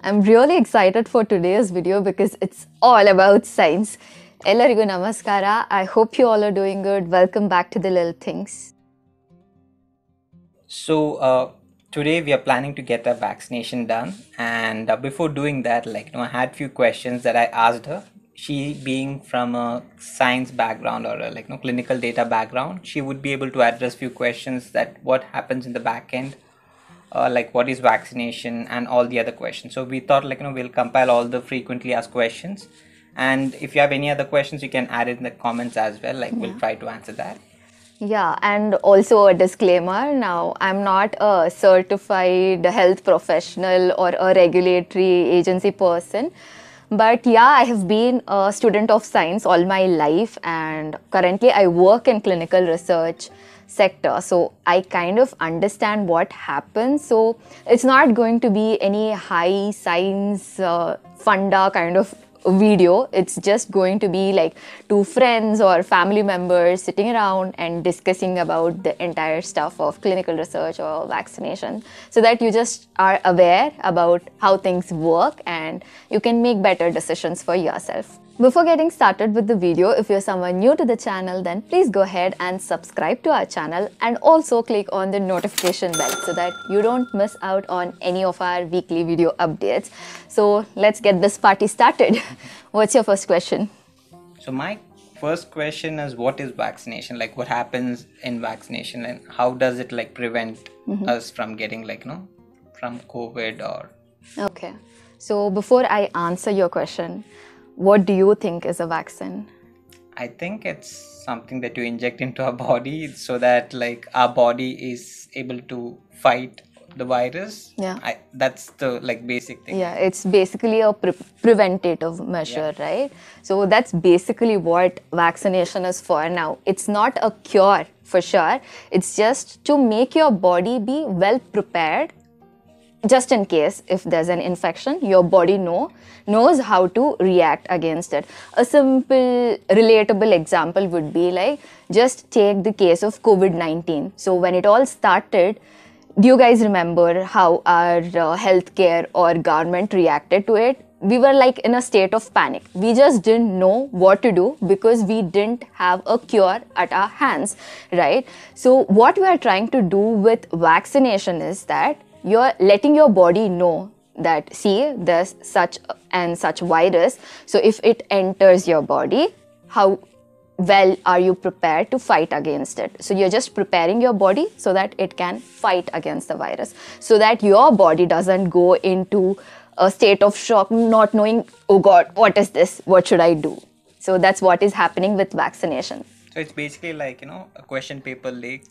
I'm really excited for today's video because it's all about science. Ellarigu namaskara. I hope you all are doing good. Welcome back to the Little Things. So today we are planning to get a vaccination done, and before doing that, I had few questions that I asked her. She being from a science background or a clinical data background, she would be able to address few questions that what happens in the back end, like what is vaccination and all the other questions. So we thought we'll compile all the frequently asked questions, and if you have any other questions, you can add it in the comments as well. We'll try to answer that. Yeah, and also a disclaimer now, I'm not a certified health professional or a regulatory agency person. But yeah, I have been a student of science all my life, and currently I work in clinical research sector. So I kind of understand what happens. So it's not going to be any high science funda kind of video. It's just going to be like two friends or family members sitting around and discussing about the entire stuff of clinical research or vaccination, so that you just are aware about how things work and you can make better decisions for yourself. Before getting started with the video, if you're someone new to the channel, then please go ahead and subscribe to our channel and also click on the notification bell so that you don't miss out on any of our weekly video updates. So let's get this party started. What's your first question? So my first question is, what is vaccination? Like, what happens in vaccination and how does it prevent us from getting from COVID or... Okay. So before I answer your question, what do you think is a vaccine? I think it's something that you inject into our body so that our body is able to fight the virus. Yeah. That's the basic thing. Yeah, it's basically a preventative measure, Yeah. right? So that's basically what vaccination is for now. It's not a cure for sure. It's just to make your body be well prepared. Just in case if there's an infection, your body knows how to react against it. A simple, relatable example would be just take the case of COVID-19. So when it all started, do you guys remember how our healthcare or government reacted to it? We were in a state of panic. We just didn't know what to do because we didn't have a cure at our hands, right? So what we are trying to do with vaccination is that you're letting your body know that, see, there's such and such virus. So if it enters your body, how well are you prepared to fight against it? So you're just preparing your body so that it can fight against the virus, so that your body doesn't go into a state of shock, not knowing, oh God, what is this? What should I do? So that's what is happening with vaccination. So it's basically a question paper leak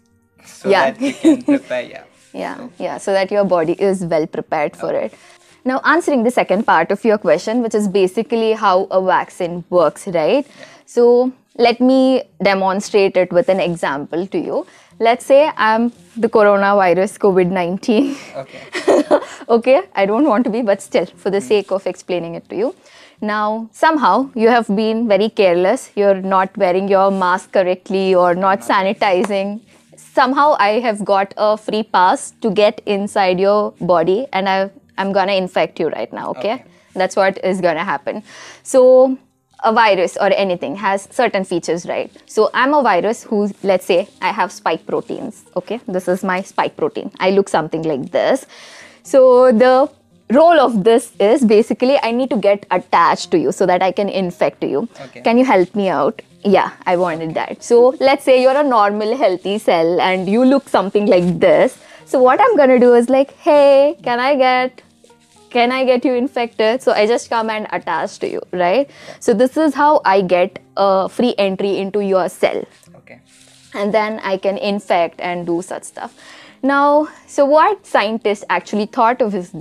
so Yeah. that you can prepare. Yeah. Yeah, so that your body is well prepared for it. Now, answering the second part of your question, which is basically how a vaccine works, right? Yeah. So let me demonstrate it with an example to you. Let's say I'm the coronavirus COVID-19. Okay. Okay, I don't want to be, but still, for the sake of explaining it to you. Now, somehow you have been very careless. You're not wearing your mask correctly or not sanitizing. Somehow I have got a free pass to get inside your body, and I'm gonna infect you right now, okay? That's what is gonna happen. So a virus or anything has certain features, right? So I'm a virus who, let's say I have spike proteins, okay? This is my spike protein. I look something like this. So the role of this is basically I need to get attached to you so that I can infect you. Okay. Can you help me out? Yeah, I wanted that. So let's say you're a normal healthy cell and you look something like this. So what I'm gonna do is hey, can I get you infected? So I just come and attach to you, right? So this is how I get a free entry into your cell. Okay. And then I can infect and do such stuff. Now, so what scientists actually thought of is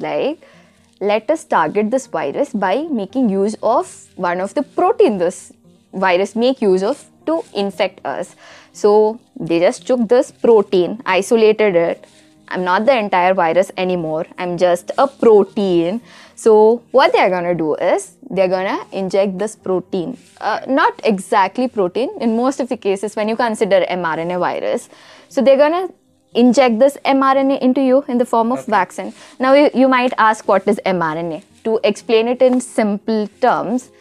let us target this virus by making use of one of the protein this virus make use of to infect us. So they just took this protein, isolated it. I'm not the entire virus anymore. I'm just a protein. So what they're gonna do is they're gonna inject this protein. Not exactly protein. In most of the cases, when you consider mRNA virus, so they're gonna inject this mRNA into you in the form of vaccine. Now you might ask, what is mRNA? To explain it in simple terms,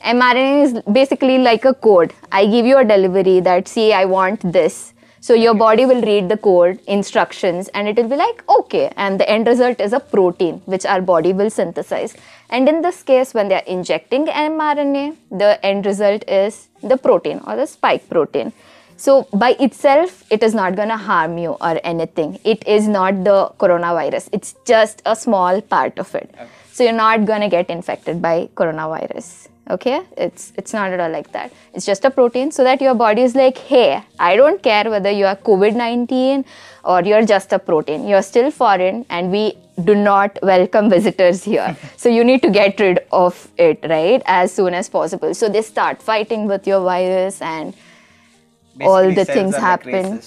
mRNA is basically like a code. I give you a delivery that, see, I want this. So your body will read the code, instructions, and it will be like, okay. And the end result is a protein, which our body will synthesize. And in this case, when they are injecting mRNA, the end result is the protein or the spike protein. So by itself, it is not going to harm you or anything. It is not the coronavirus. It's just a small part of it. Okay. So you're not going to get infected by coronavirus. Okay, it's not at all like that. It's just a protein, so that your body is like, hey, I don't care whether you are COVID-19 or you're just a protein. You're still foreign and we do not welcome visitors here. So you need to get rid of it, right, as soon as possible. So they start fighting with your virus and basically all the things happen. Like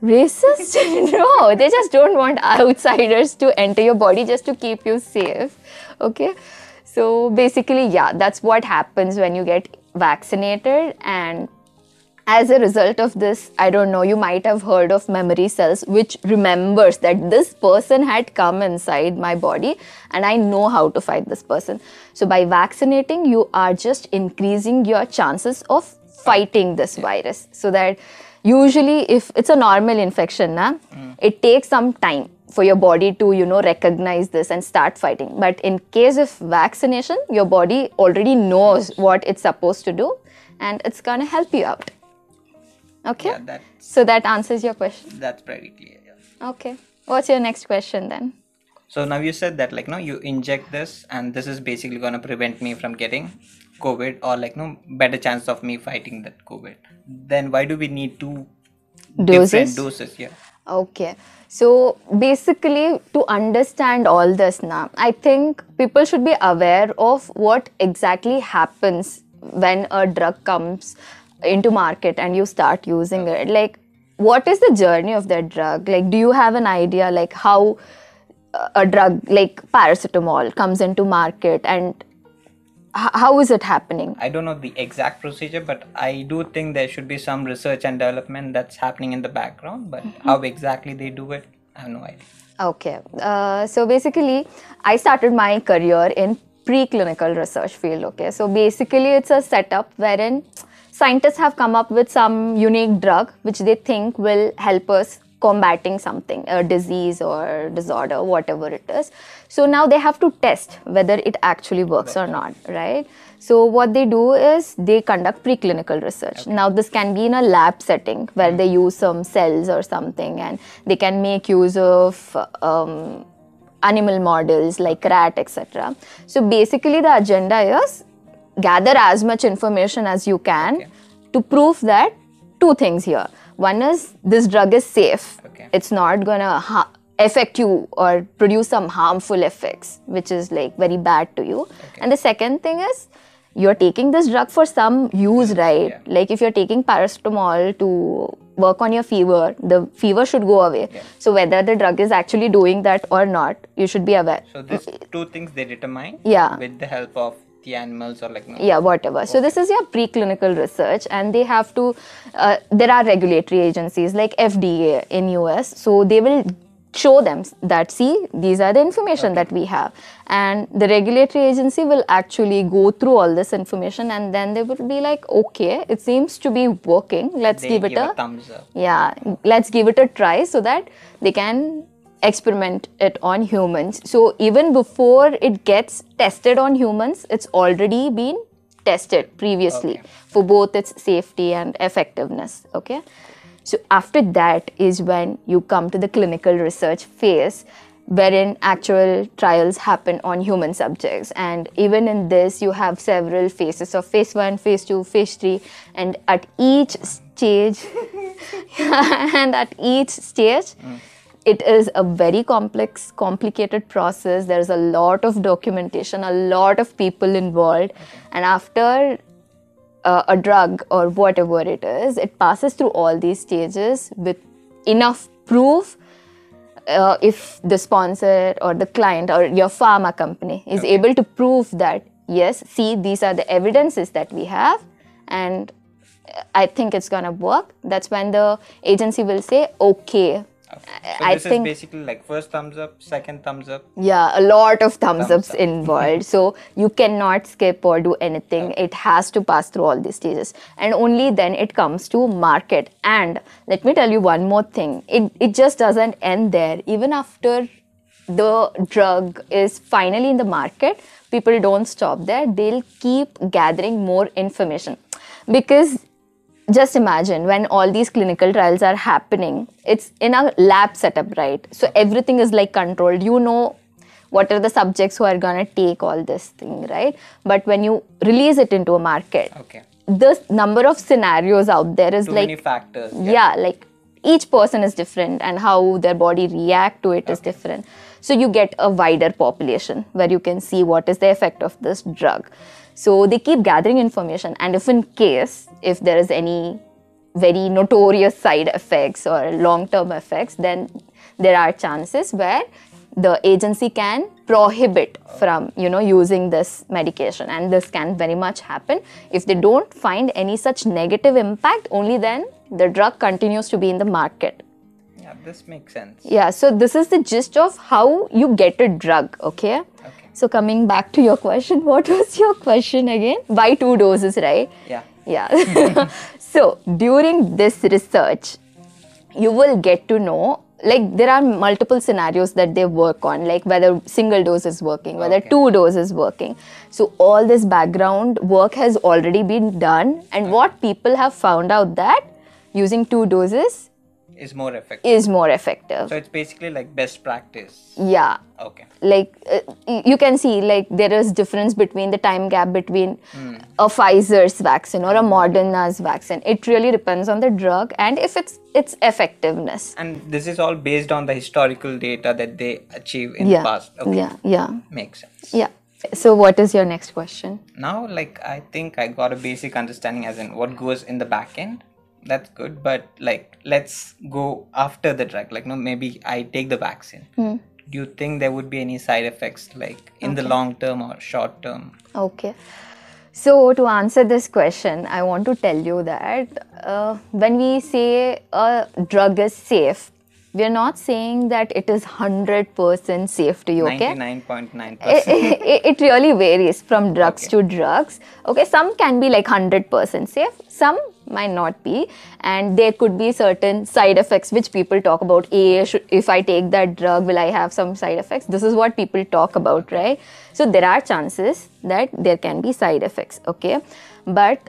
racist? No, they just don't want outsiders to enter your body just to keep you safe. Okay. So basically, yeah, that's what happens when you get vaccinated. And as a result of this, I don't know, you might have heard of memory cells, which remembers that this person had come inside my body and I know how to fight this person. So by vaccinating, you are just increasing your chances of fighting this virus. So that usually if it's a normal infection, it takes some time for your body to, recognize this and start fighting. But in case of vaccination, your body already knows what it's supposed to do and it's going to help you out. Okay? Yeah, so that answers your question? That's pretty clear, yeah. Okay. What's your next question then? So now you said that you inject this and this is basically going to prevent me from getting COVID or better chance of me fighting that COVID. Then why do we need two different doses? Yeah. Okay. So basically, to understand all this now, I think people should be aware of what exactly happens when a drug comes into market and you start using it. Like, what is the journey of that drug? Like, do you have an idea like how a drug like paracetamol comes into market and how is it happening? I don't know the exact procedure, but I do think there should be some research and development that's happening in the background. But how exactly they do it, I have no idea. Okay. So basically, I started my career in preclinical research field. Okay. So basically, it's a setup wherein scientists have come up with some unique drug which they think will help us combating something, a disease or disorder, whatever it is. So now they have to test whether it actually works or not, right? So what they do is they conduct preclinical research. Now this can be in a lab setting where they use some cells or something and they can make use of animal models like rat, etc. So basically the agenda is gather as much information as you can to prove that two things here. One is this drug is safe. It's not gonna affect you or produce some harmful effects, which is like very bad to you. And the second thing is you're taking this drug for some use, right? Like if you're taking paracetamol to work on your fever, the fever should go away. So whether the drug is actually doing that or not, you should be aware. So these two things they determine with the help of the animals or whatever. So this is your preclinical research and they have to, there are regulatory agencies like FDA in US. So they will show them that, see, these are the information that we have. And the regulatory agency will actually go through all this information and then they will be like, okay, it seems to be working. Let's give it a thumbs up. Yeah, let's give it a try so that they can experiment it on humans. So even before it gets tested on humans, it's already been tested previously for both its safety and effectiveness. Okay. So after that is when you come to the clinical research phase, wherein actual trials happen on human subjects. And even in this, you have several phases of phase 1, phase 2, phase 3, and at each stage, it is a very complex, complicated process. There's a lot of documentation, a lot of people involved. And after a drug or whatever it is, it passes through all these stages with enough proof. If the sponsor or the client or your pharma company is able to prove that, yes, see, these are the evidences that we have and I think it's going to work, that's when the agency will say, okay, So I this is think, basically like first thumbs up, second thumbs up. yeah, a lot of thumbs Thumbs ups up. involved. So you cannot skip or do anything. It has to pass through all these stages. And only then it comes to market. And let me tell you one more thing. It just doesn't end there. Even after the drug is finally in the market, people don't stop there. They'll keep gathering more information. Because just imagine when all these clinical trials are happening, it's in a lab setup, right? So everything is like controlled. You know what are the subjects who are gonna take all this thing, right? But when you release it into a market, Okay. the number of scenarios out there is Too like, many factors. yeah, like each person is different and how their body react to it is different. So you get a wider population where you can see what is the effect of this drug. So they keep gathering information, and if there is any very notorious side effects or long-term effects, then there are chances where the agency can prohibit from using this medication, and this can very much happen. If they don't find any such negative impact, only then the drug continues to be in the market. Yeah, this makes sense. Yeah, so this is the gist of how you get a drug. Okay, so coming back to your question, what was your question again? Why 2 doses, right? Yeah. So during this research, you will get to know, like, there are multiple scenarios that they work on, like whether single dose is working, whether 2 doses is working. So all this background work has already been done, and what people have found out that using 2 doses Is more effective. is more effective. So it's basically like best practice. Yeah. Okay. Like you can see, like, there is difference between the time gap between a Pfizer's vaccine or a Moderna's vaccine. It really depends on the drug and if its effectiveness. And this is all based on the historical data that they achieve in the past. Okay. Yeah. Makes sense. Yeah. So what is your next question? Now, like, I think I got a basic understanding as in what goes in the back end. That's good, but like, let's go after the drug. Like, no, maybe I take the vaccine. Do you think there would be any side effects, like in the long term or short term? Okay. So to answer this question, I want to tell you that when we say a drug is safe, we are not saying that it is 100% safe to you, okay? 99.9%. It really varies from drugs to drugs. Okay, some can be like 100% safe, some might not be, and there could be certain side effects which people talk about. If I take that drug, will I have some side effects? This is what people talk about, right? So there are chances that there can be side effects, okay? But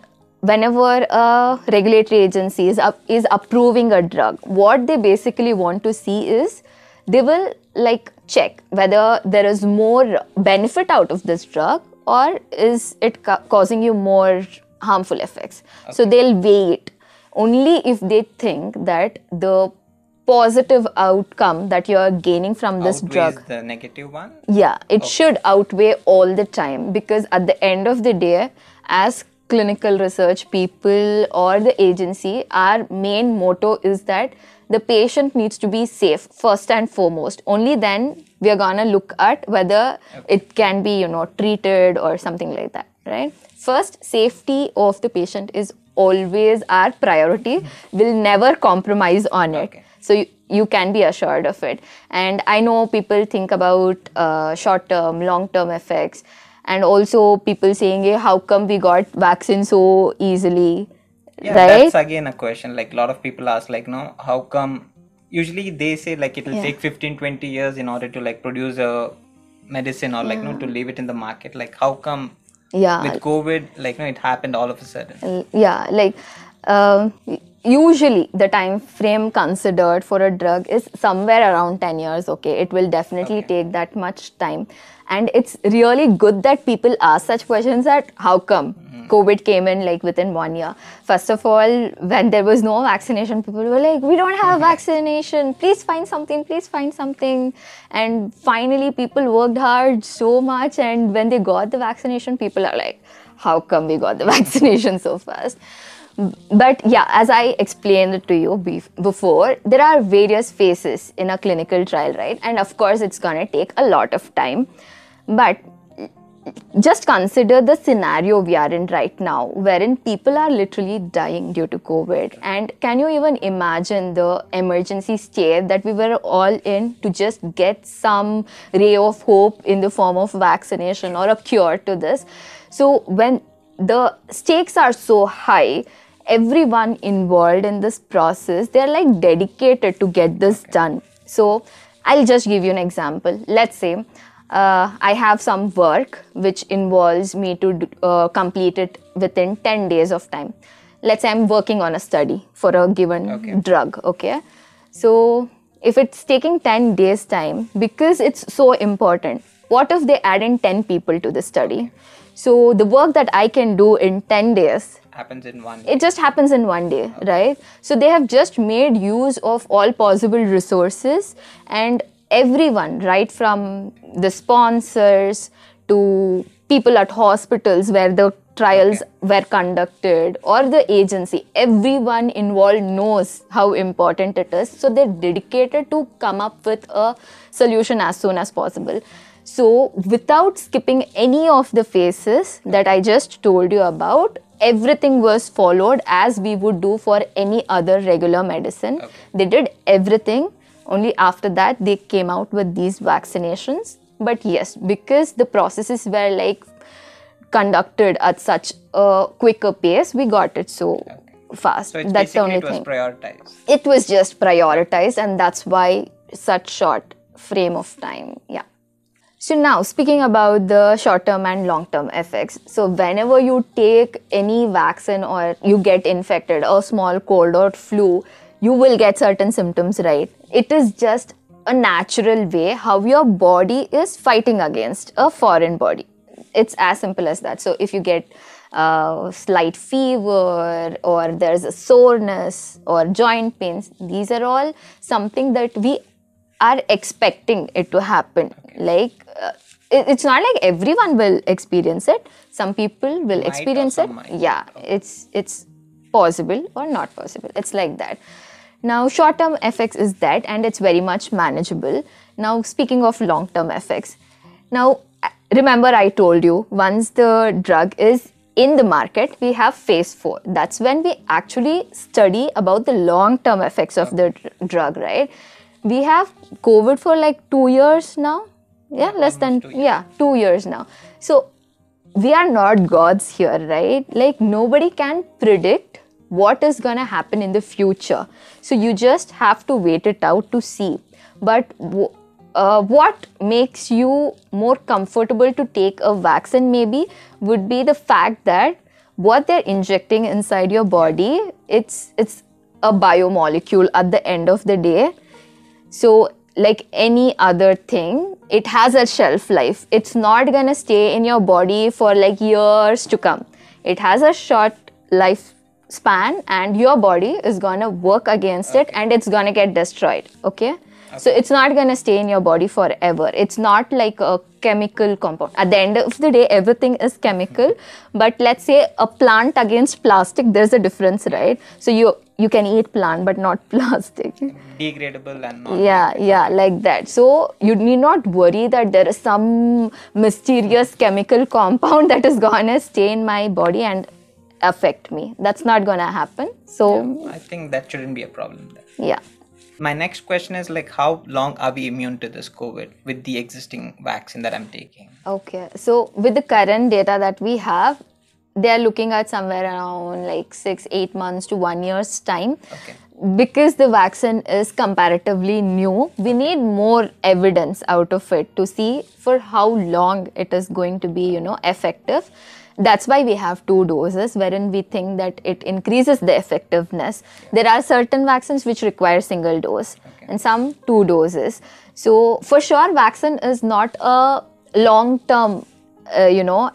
whenever a regulatory agency is approving a drug, what they basically want to see is they will like check whether there is more benefit out of this drug or is it causing you more harmful effects. So they'll weigh it. Only if they think that the positive outcome that you're gaining from this Outweighs drug, the negative one? yeah, it should outweigh all the time, because at the end of the day, as clinical research people or the agency, our main motto is that the patient needs to be safe first and foremost. Only then we are gonna look at whether it can be, treated or something like that, right? First, safety of the patient is always our priority. We'll never compromise on it. So you can be assured of it. And I know people think about short-term, long-term effects. And also people saying, hey, how come we got vaccine so easily, Yeah, right? that's again a question. Like, a lot of people ask, like, no, how come? Usually they say like it will take 15-20 years in order to like produce a medicine or like, no, to leave it in the market. Like, how come with COVID, like, no, it happened all of a sudden? Yeah, like usually the time frame considered for a drug is somewhere around 10 years, okay? It will definitely take that much time. And it's really good that people ask such questions, that how come COVID came in like within 1 year. First of all, when there was no vaccination, people were like, we don't have vaccination, please find something, please find something. And finally people worked hard so much, and when they got the vaccination, people are like, how come we got the vaccination so fast? But yeah, as I explained it to you before, there are various phases in a clinical trial, right? And of course, it's gonna take a lot of time. But just consider the scenario we are in right now, wherein people are literally dying due to COVID. And can you even imagine the emergency state that we were all in to just get some ray of hope in the form of vaccination or a cure to this? So when the stakes are so high, everyone involved in this process, they're like dedicated to get this done. So I'll just give you an example. Let's say I have some work which involves me to complete it within 10 days of time. Let's say I'm working on a study for a given drug, okay? So if it's taking 10 days time, because it's so important, what if they add in 10 people to the study? So the work that I can do in 10 days, happens in one day. it just happens in one day, right? So they have just made use of all possible resources, and everyone, right from the sponsors to people at hospitals where the trials were conducted, or the agency, everyone involved knows how important it is. So they're dedicated to come up with a solution as soon as possible. So without skipping any of the phases that I just told you about, everything was followed as we would do for any other regular medicine. They did everything. Only after that they came out with these vaccinations. But yes, because the processes were like conducted at such a quicker pace, we got it so fast. So it's That's the only it was thing. prioritized. It was just prioritized, and that's why such short frame of time. Yeah. So now, speaking about the short-term and long-term effects. So whenever you take any vaccine or you get infected, a small cold or flu, you will get certain symptoms, right? It is just a natural way how your body is fighting against a foreign body. It's as simple as that. So if you get slight fever, or there's a soreness or joint pains, these are all something that we are expecting it to happen. Like it's not like everyone will experience it. Some people will experience it. Yeah, it's possible or not possible. It's like that. Now, short-term effects is that, and it's very much manageable. Now, speaking of long-term effects, now remember I told you, once the drug is in the market, we have phase 4. That's when we actually study about the long-term effects of the drug, right? We have COVID for like 2 years now. Yeah, less than 2 years. Yeah, 2 years now. So we are not gods here, right? Like nobody can predict what is going to happen in the future. So you just have to wait it out to see. But what makes you more comfortable to take a vaccine maybe would be the fact that what they're injecting inside your body, it's a biomolecule at the end of the day. So like any other thing, it has a shelf life. It's not going to stay in your body for like years to come. It has a short life span, and your body is going to work against it, and it's going to get destroyed. Okay? So it's not going to stay in your body forever. It's not like a chemical compound. At the end of the day, everything is chemical. But let's say a plant against plastic, there's a difference, right? So you can eat plant but not plastic. Degradable and not. Yeah, like that. So you need not worry that there is some mysterious chemical compound that is going to stay in my body and affect me. That's not going to happen. So I think that shouldn't be a problem then. Yeah. My next question is like, how long are we immune to this COVID with the existing vaccine that I'm taking? Okay, so with the current data that we have, they are looking at somewhere around like 6-8 months to 1 year's time. Okay. Because the vaccine is comparatively new, we need more evidence out of it to see for how long it is going to be, effective. That's why we have 2 doses, wherein we think that it increases the effectiveness. There are certain vaccines which require single dose and some 2 doses. So for sure, vaccine is not a long-term,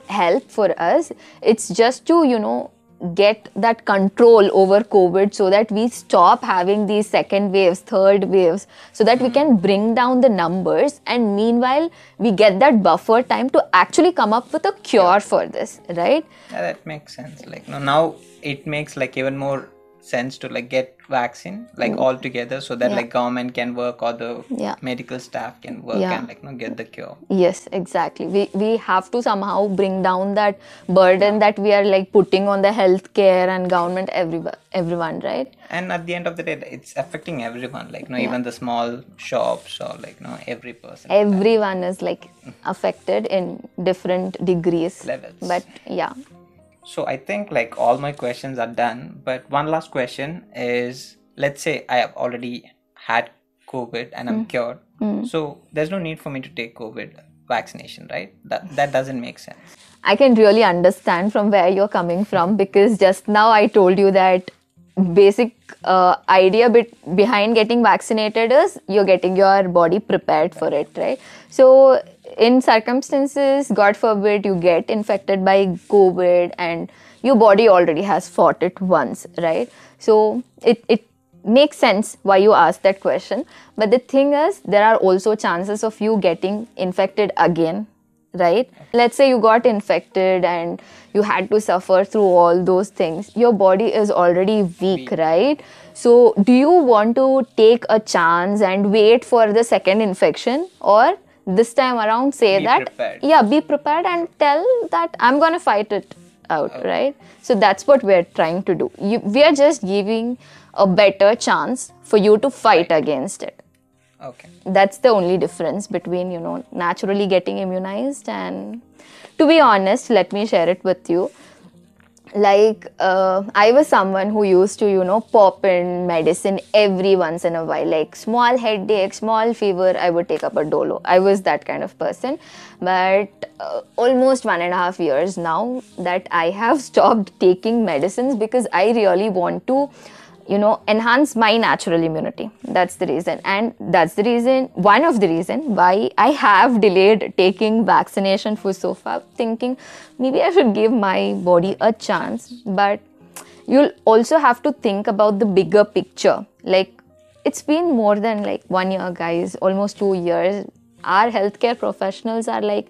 help for us. It's just to, get that control over COVID so that we stop having these second waves, third waves, so that we can bring down the numbers, and meanwhile we get that buffer time to actually come up with a cure for this, right? Yeah, that makes sense. Like now it makes like even more sense to like get vaccine like all together so that Yeah. like government can work or the Yeah. medical staff can work Yeah. and like get the cure. Yes, exactly. We have to somehow bring down that burden that we are like putting on the healthcare and government, everyone, right? And at the end of the day, it's affecting everyone, like even the small shops or like every person Everyone is like affected in different degrees. levels. But yeah. So I think like all my questions are done, but one last question is, let's say I have already had COVID and I'm cured, so there's no need for me to take COVID vaccination, right? That doesn't make sense. I can really understand from where you're coming from, because just now I told you that basic idea behind getting vaccinated is you're getting your body prepared for it, right? So in circumstances, God forbid, you get infected by COVID and your body already has fought it once, right? So it makes sense why you asked that question. But the thing is, there are also chances of you getting infected again, right? Let's say you got infected and you had to suffer through all those things. Your body is already weak, right? So do you want to take a chance and wait for the second infection, or this time around say Be that prepared. yeah, be prepared and tell that I'm going to fight it out, right? So that's what we're trying to do. We are just giving a better chance for you to fight against it. Okay. That's the only difference between, naturally getting immunized and, to be honest, let me share it with you. Like, I was someone who used to, pop in medicine every once in a while. Like, small headache, small fever, I would take up a Dolo. I was that kind of person. But almost 1.5 years now that I have stopped taking medicines, because I really want to enhance my natural immunity. That's the reason. And that's the reason, one of the reason why I have delayed taking vaccination for so far, thinking maybe I should give my body a chance. But you'll also have to think about the bigger picture. Like, it's been more than like 1 year, guys, almost 2 years. Our healthcare professionals are like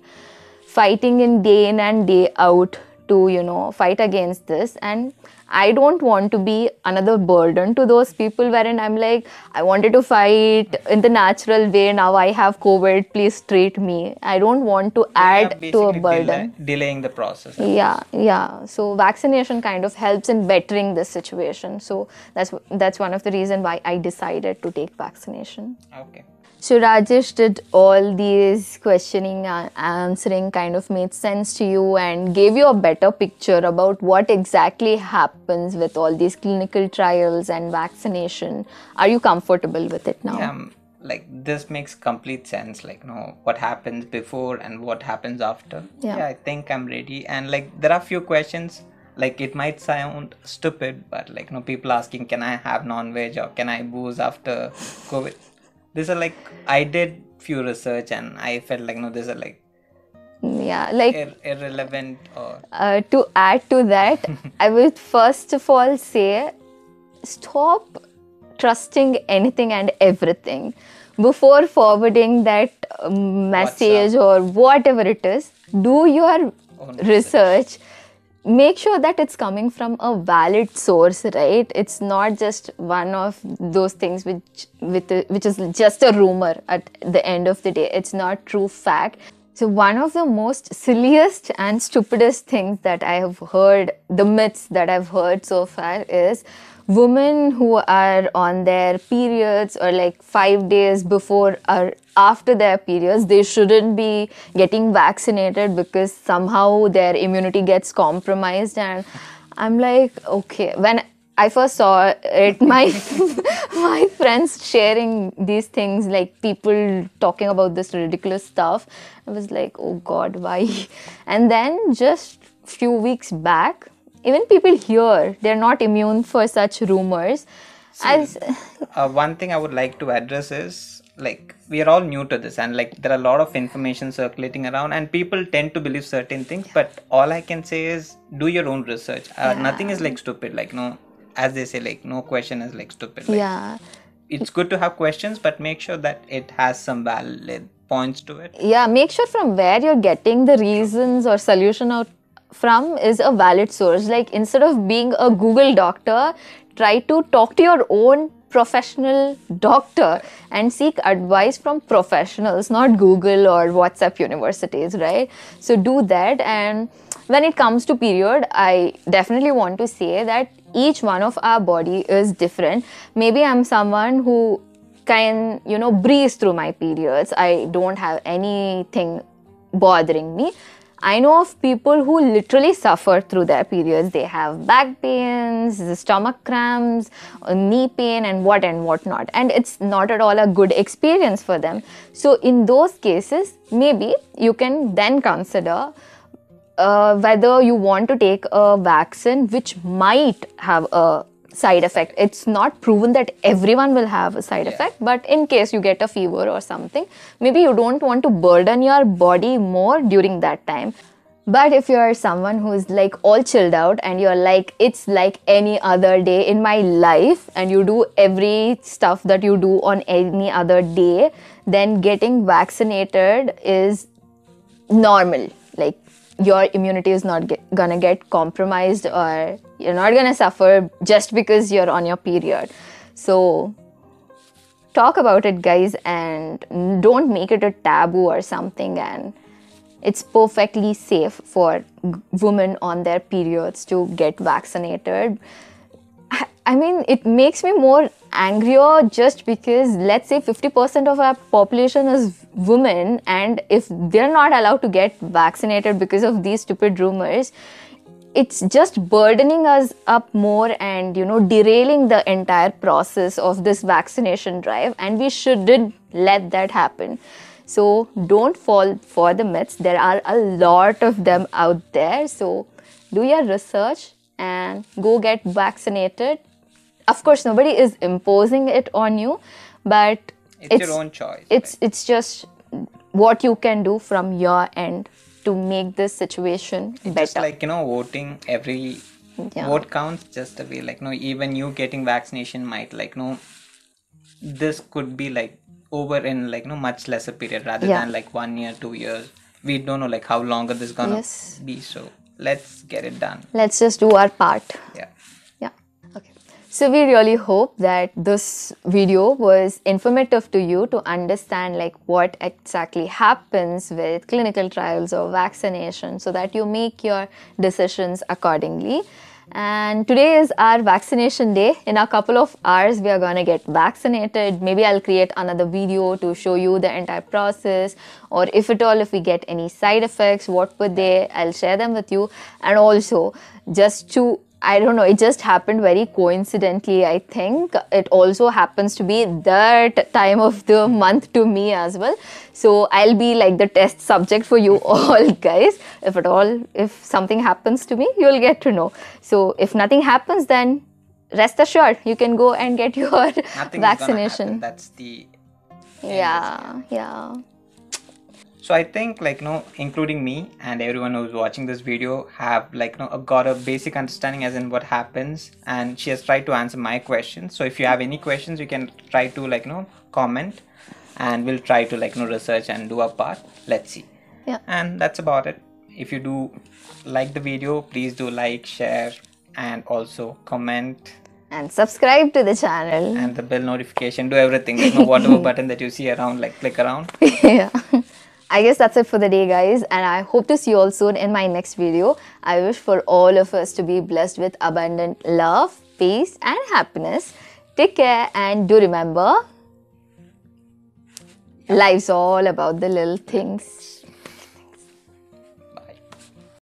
fighting in and day out to, fight against this. And I don't want to be another burden to those people wherein I'm like, I wanted to fight in the natural way. Now I have COVID, please treat me. I don't want to add to a Basically burden. delaying the process. Yeah. So vaccination kind of helps in bettering this situation. So that's one of the reasons why I decided to take vaccination. Okay. So Rajesh, did all these questioning and answering kind of made sense to you and gave you a better picture about what exactly happens with all these clinical trials and vaccination? Are you comfortable with it now? Yeah, like this makes complete sense. Like, what happens before and what happens after. Yeah. I think I'm ready. And like, there are few questions. Like, it might sound stupid, but like, people asking, can I have non-veg or can I booze after COVID? These are like, I did few research and I felt like, these are like Yeah, like irrelevant or to add to that, I would first of all say, stop trusting anything and everything. Before forwarding that message or whatever it is, do your own research. Make sure that it's coming from a valid source, right? It's not just one of those things which is just a rumor at the end of the day. It's not true fact. So one of the most silliest and stupidest things that I have heard, the myths that I've heard so far, is women who are on their periods or like 5 days before or after their periods, they shouldn't be getting vaccinated because somehow their immunity gets compromised. And I'm like, okay, when I first saw it, my friends sharing these things, like people talking about this ridiculous stuff, I was like, oh God, why? And then just few weeks back, even people here, they're not immune for such rumors. one thing I would like to address is, like, we are all new to this and like there are a lot of information circulating around and people tend to believe certain things, but all I can say is do your own research. Nothing is like stupid, like as they say, like no question is like stupid. Like, Yeah. It's good to have questions, but make sure that it has some valid points to it. Yeah, make sure from where you're getting the reasons or solution out from is a valid source. Like, instead of being a Google doctor, try to talk to your own professional doctor and seek advice from professionals, not Google or WhatsApp universities, right? So do that. And when it comes to period, I definitely want to say that each one of our body is different. Maybe I'm someone who can, breeze through my periods. I don't have anything bothering me. I know of people who literally suffer through their periods. They have back pains, stomach cramps, knee pain, and whatnot. And it's not at all a good experience for them. So in those cases, maybe you can then consider whether you want to take a vaccine which might have a side effect. It's not proven that everyone will have a side effect, but in case you get a fever or something, maybe you don't want to burden your body more during that time. But if you're someone who is like all chilled out and you're like, it's like any other day in my life, and you do every stuff that you do on any other day, then getting vaccinated is normal. Like, your immunity is not gonna get compromised, or you're not gonna suffer just because you're on your period. So talk about it, guys, and don't make it a taboo or something. And it's perfectly safe for women on their periods to get vaccinated. I mean, it makes me more angrier just because, let's say 50% of our population is women, and if they're not allowed to get vaccinated because of these stupid rumors, it's just burdening us up more and, derailing the entire process of this vaccination drive, and we shouldn't let that happen. So don't fall for the myths. There are a lot of them out there. So do your research and go get vaccinated. Of course, nobody is imposing it on you, but it's your own choice. It's just what you can do from your end to make this situation better. Just like, voting, every vote counts just a way. Like, even you getting vaccination might, like, this could be like over in like, much lesser period rather than like 1 year, 2 years. We don't know like how longer this is gonna be. So let's get it done. Let's just do our part. Yeah. Okay. So we really hope that this video was informative to you to understand like what exactly happens with clinical trials or vaccination, so that you make your decisions accordingly. And today is our vaccination day. In a couple of hours, we are going to get vaccinated. Maybe I'll create another video to show you the entire process, or if at all, if we get any side effects, what were they, I'll share them with you. And also, just to, I don't know, it just happened very coincidentally, I think. It also happens to be that time of the month to me as well. So I'll be like the test subject for you all, guys. If at all, if something happens to me, you'll get to know. So if nothing happens, then rest assured, you can go and get your vaccination. That's the yeah. So I think like including me and everyone who's watching this video have like got a basic understanding as in what happens, and she has tried to answer my questions. So if you have any questions, you can try to like comment, and we'll try to like research and do our part. Let's see. Yeah. And that's about it. If you do like the video, please do like, share, and also comment. And subscribe to the channel. And the bell notification, do everything. Whatever button that you see around, like click around. Yeah. I guess that's it for the day, guys, and I hope to see you all soon in my next video. I wish for all of us to be blessed with abundant love, peace, and happiness. Take care, and do remember, life's all about the little things.